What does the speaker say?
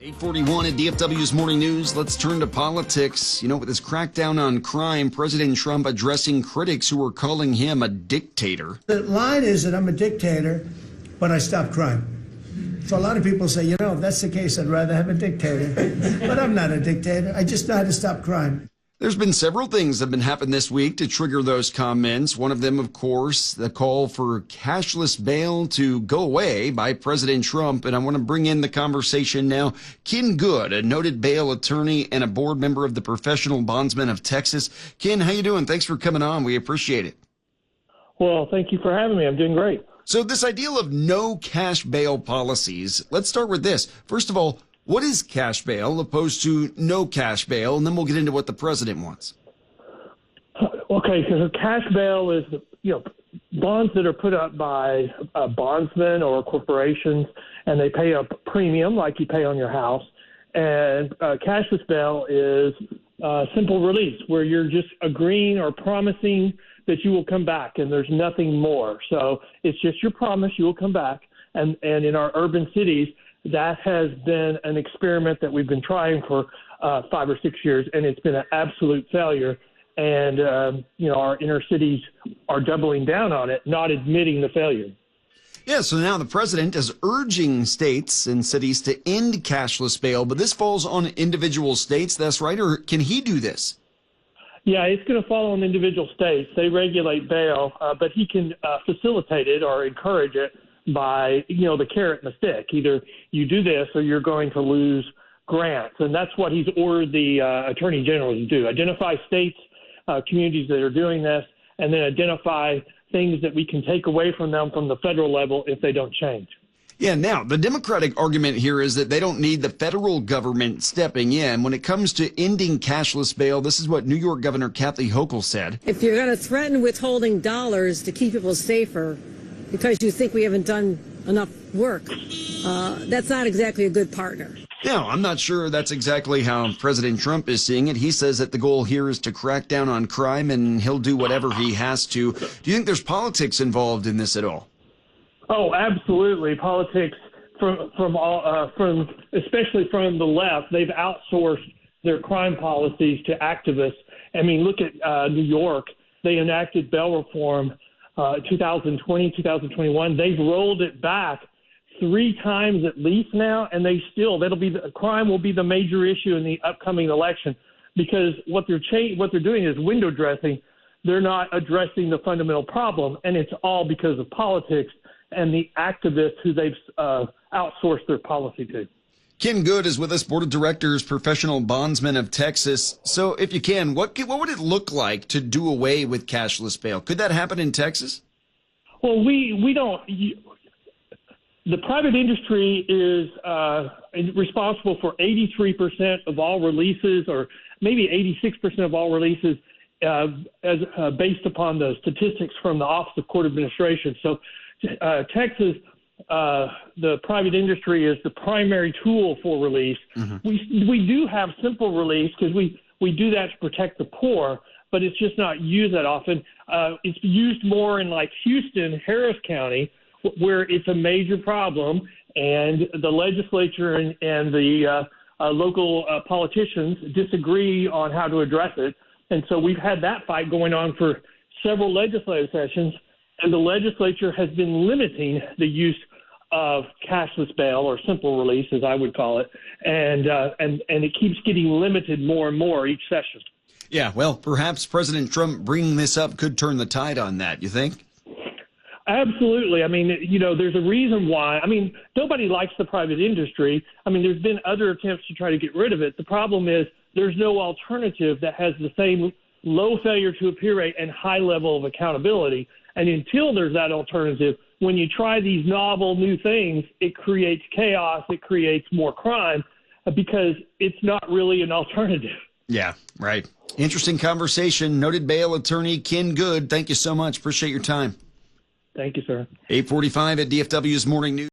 841 at DFW's Morning News. Let's turn to politics. With this crackdown on crime, President Trump addressing critics who are calling him a dictator. The line is that I'm a dictator, but I stop crime. So a lot of people say, if that's the case, I'd rather have a dictator. But I'm not a dictator. I just know how to stop crime. There's been several things that have been happening this week to trigger those comments. One of them, of course, the call for cashless bail to go away by President Trump. And I want to bring in the conversation now. Ken Good, a noted bail attorney and a board member of the Professional Bondsmen of Texas. Ken, how you doing? Thanks for coming on. We appreciate it. Well, thank you for having me. I'm doing great. So this ideal of no cash bail policies, let's start with this. First of all, what is cash bail opposed to no cash bail? And then we'll get into what the president wants. Okay, so cash bail is, bonds that are put up by bondsmen or corporations, and they pay a premium like you pay on your house. And cashless bail is simple release where you're just agreeing or promising that you will come back, and there's nothing more. So it's just your promise you will come back. And in our urban cities, that has been an experiment that we've been trying for 5 or 6 years, and it's been an absolute failure. And, our inner cities are doubling down on it, not admitting the failure. Yeah, so now the president is urging states and cities to end cashless bail, but this falls on individual states, that's right, or can he do this? Yeah, it's going to fall on individual states. They regulate bail, but he can facilitate it or encourage it by, the carrot and the stick. Either you do this or you're going to lose grants. And that's what he's ordered the attorney general to do. Identify states, communities that are doing this, and then identify things that we can take away from them from the federal level if they don't change. Yeah, now, the Democratic argument here is that they don't need the federal government stepping in. When it comes to ending cashless bail, this is what New York Governor Kathy Hochul said. If you're going to threaten withholding dollars to keep people safer because you think we haven't done enough work, that's not exactly a good partner. No, I'm not sure that's exactly how President Trump is seeing it. He says that the goal here is to crack down on crime, and he'll do whatever he has to. Do you think there's politics involved in this at all? Oh, absolutely. Politics from especially from the left, they've outsourced their crime policies to activists. I mean, look at New York. They enacted bail reform 2020, 2021. They've rolled it back 3 times at least now, and crime will be the major issue in the upcoming election, because what they're doing is window dressing. They're not addressing the fundamental problem, and it's all because of politics and the activists who they've outsourced their policy to. Ken Good is with us, Board of Directors, Professional Bondsmen of Texas. So if you can, what would it look like to do away with cashless bail? Could that happen in Texas? Well, we don't. The private industry is responsible for 83% of all releases, or maybe 86% of all releases, based upon the statistics from the Office of Court Administration. So Texas, the private industry is the primary tool for release. Mm-hmm. We do have simple release because we do that to protect the poor, but it's just not used that often. It's used more in like Houston, Harris County, where it's a major problem, and the legislature and the local politicians disagree on how to address it. And so we've had that fight going on for several legislative sessions, and the legislature has been limiting the use of cashless bail, or simple release, as I would call it, and it keeps getting limited more and more each session. Yeah, well, perhaps President Trump bringing this up could turn the tide on that, you think? Absolutely. I mean, there's a reason why. I mean, nobody likes the private industry. I mean, there's been other attempts to try to get rid of it. The problem is there's no alternative that has the same low failure to appear rate and high level of accountability. And until there's that alternative, when you try these novel new things, it creates chaos, it creates more crime, because it's not really an alternative. Yeah, right. Interesting conversation. Noted bail attorney Ken Good, thank you so much. Appreciate your time. Thank you, sir. 8:45 at DFW's Morning News.